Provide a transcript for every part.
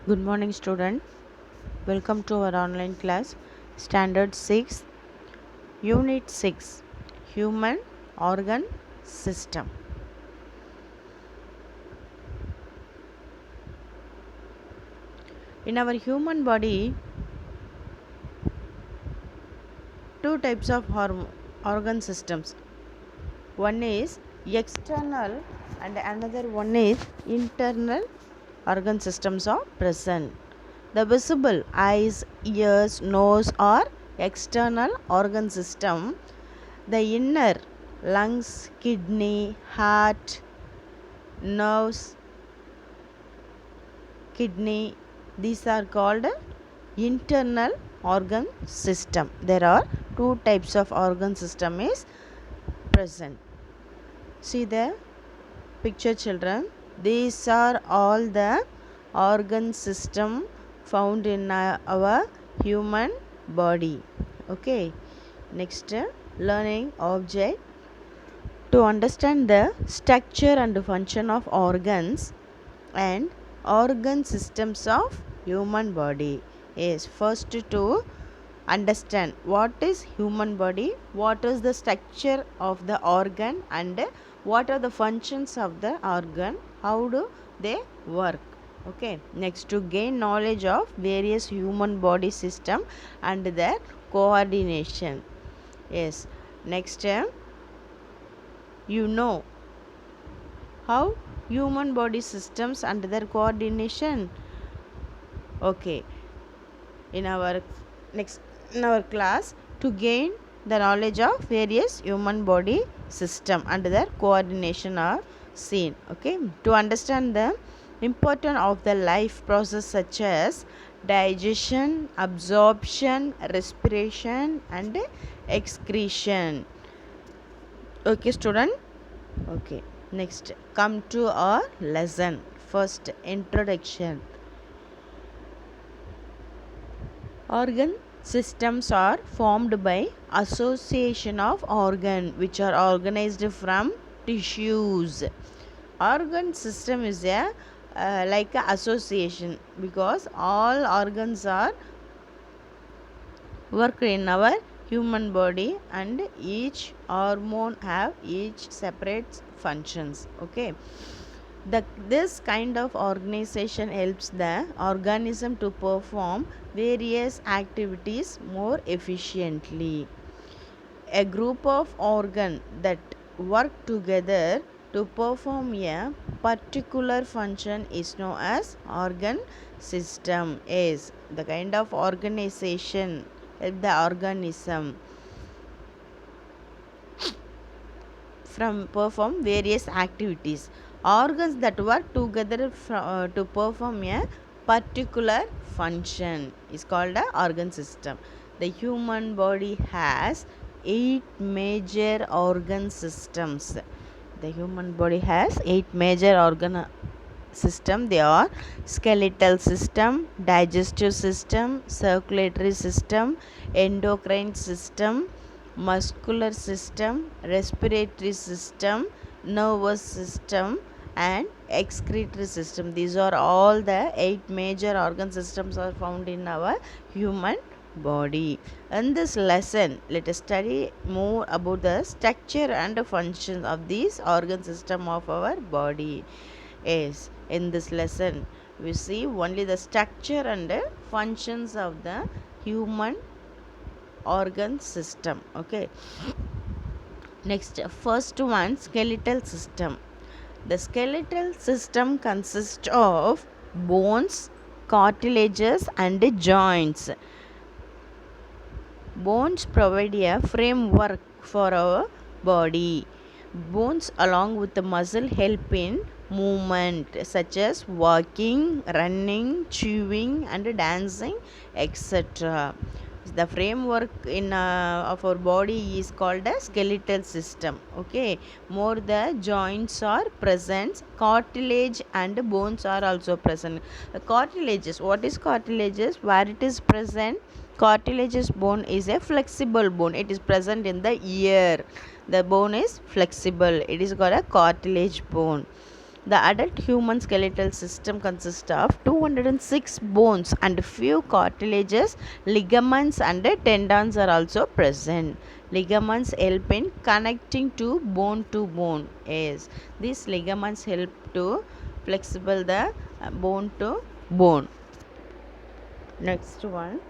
Good morning, student. Welcome to our online class, Standard 6, Unit 6, Human Organ System. In our human body, two types of organ systems. One is external and another one is internal organ systems are present. The visible eyes, ears, nose are external organ system. The inner lungs, kidney, heart, nerves, kidney, these are called internal organ system. There are two types of organ system is present. See the picture, children. These are all the organ system found in our human body. Okay. Next, learning object. To understand the structure and function of organs and organ systems of human body is first to understand what is human body, what is the structure of the organ, and what are the functions of the organ, how do they work. Okay, next to gain knowledge of various human body system and their coordination. Yes, next, you know how human body systems and their coordination. Okay, in our next in our class, to gain the knowledge of various human body system and their coordination are seen. Okay, to understand the importance of the life process such as digestion, absorption, respiration, and excretion. Okay, student. Okay, next come to our lesson. First, introduction. Organ systems are formed by association of organ which are organized from tissues. Organ system is a like a association because all organs are work in our human body and each hormone have each separate functions. Okay, this kind of organization helps the organism to perform various activities more efficiently. A group of organs that work together to perform a particular function is known as organ system. Is the kind of organization help the organism from perform various activities. Organs that work together to perform a particular function is called a organ system. The human body has 8 major organ systems. The human body has 8 major organ system. They are skeletal system, digestive system, circulatory system, endocrine system, muscular system, respiratory system, nervous system, and excretory system. These are all the 8 major organ systems are found in our human body. In this lesson, let us study more about the structure and function of these organ system of our body. Yes, in this lesson we see only the structure and functions of the human organ system. Okay, next, first one, skeletal system. The skeletal system consists of bones, cartilages, and joints. Bones provide a framework for our body. Bones along with the muscle help in movement such as walking, running, chewing, and dancing, etc. The framework in of our body is called a skeletal system. Okay, more the joints are present, cartilage and bones are also present. The cartilages, what is cartilages? Where it is present? Cartilageous bone is a flexible bone. It is present in the ear. The bone is flexible. It is called a cartilage bone. The adult human skeletal system consists of 206 bones and few cartilages. Ligaments and tendons are also present. Ligaments help in connecting to bone. Yes, these ligaments help to flexible the bone to bone. Next one,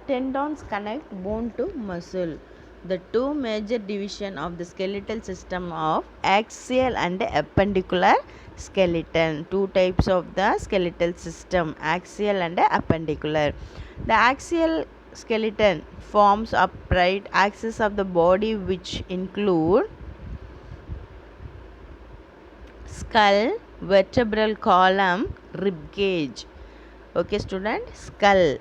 tendons connect bone to muscle. The two major divisions of the skeletal system of axial and appendicular skeleton. Two types of the skeletal system, axial and appendicular. The axial skeleton forms upright axis of the body which include skull, vertebral column, rib cage. Okay student, skull.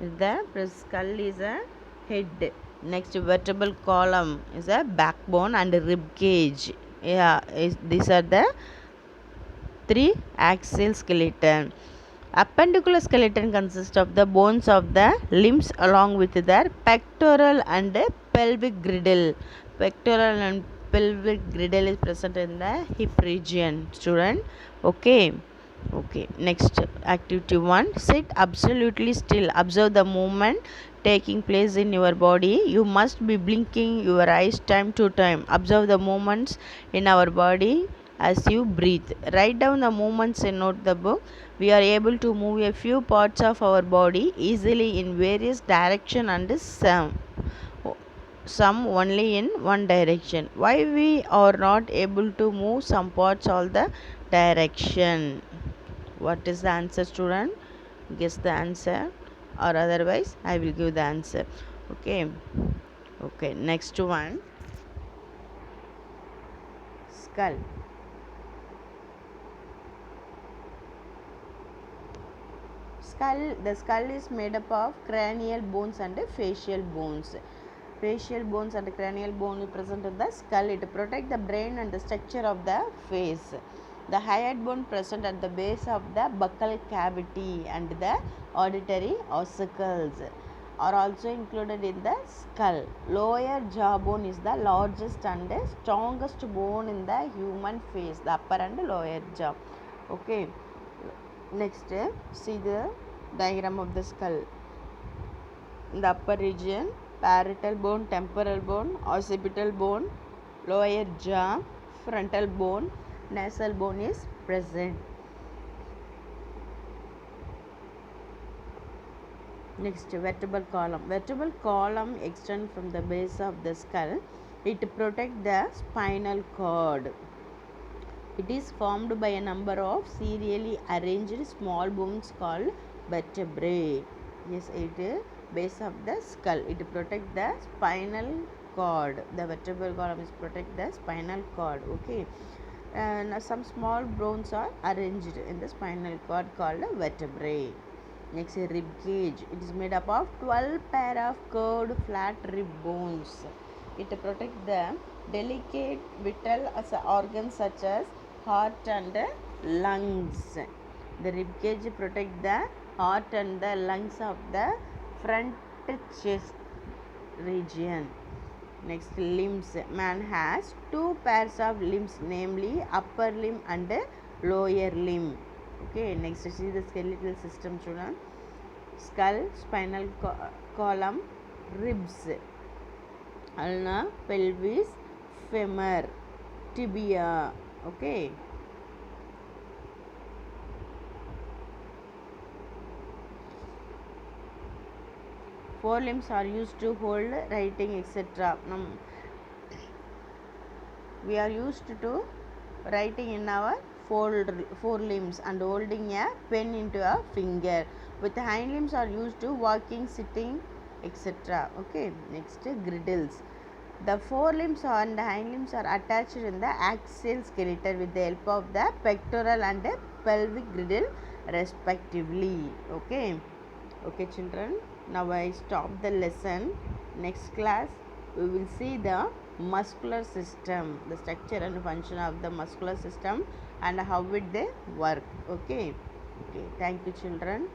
The skull is a head. Next, vertebral column is a backbone and rib cage. Yeah, these are the three axial skeleton. Appendicular skeleton consists of the bones of the limbs along with their pectoral and pelvic girdle. Pectoral and pelvic girdle is present in the hip region. Student, okay. Okay, next activity 1, sit absolutely still, observe the movement taking place in your body. You must be blinking your eyes time to time. Observe the movements in our body as you breathe. Write down the movements in notebook. We are able to move a few parts of our body easily in various direction and some only in one direction. Why we are not able to move some parts all the direction? What is the answer, student? Guess the answer, or otherwise I will give the answer. Okay. Okay, next one, skull. The skull is made up of cranial bones and facial bones. Facial bones and cranial bone is present in the skull. It protects the brain and the structure of the face. The hyoid bone present at the base of the buccal cavity and the auditory ossicles are also included in the skull. Lower jawbone is the largest and strongest bone in the human face, the upper and lower jaw. Okay. Next, see the diagram of the skull. In the upper region, parietal bone, temporal bone, occipital bone, lower jaw, frontal bone, nasal bone is present. Next, vertebral column. Vertebral column extends from the base of the skull. It protects the spinal cord. It is formed by a number of serially arranged small bones called vertebrae. Yes, it is base of the skull. It protects the spinal cord. The vertebral column is protect the spinal cord. Okay. And some small bones are arranged in the spinal cord called vertebrae. Next, rib cage. It is made up of 12 pair of curved flat rib bones. It protects the delicate vital organs such as heart and lungs. The rib cage protects the heart and the lungs of the front chest region. Next, limbs. Man has two pairs of limbs, namely upper limb and lower limb. Okay, next see the skeletal system, children. Skull, spinal column, ribs, ulna, pelvis, femur, tibia. Okay. Four limbs are used to hold writing, etc. We are used to writing in our four limbs and holding a pen into a finger. With the hind limbs are used to walking, sitting, etc. Okay. Next, girdles. The forelimbs and the hind limbs are attached in the axial skeleton with the help of the pectoral and pelvic girdle respectively. Okay. Okay, children. Now I stop the lesson. Next class we will see the muscular system, the structure and function of the muscular system and how it they work. Okay. Okay. Thank you, children.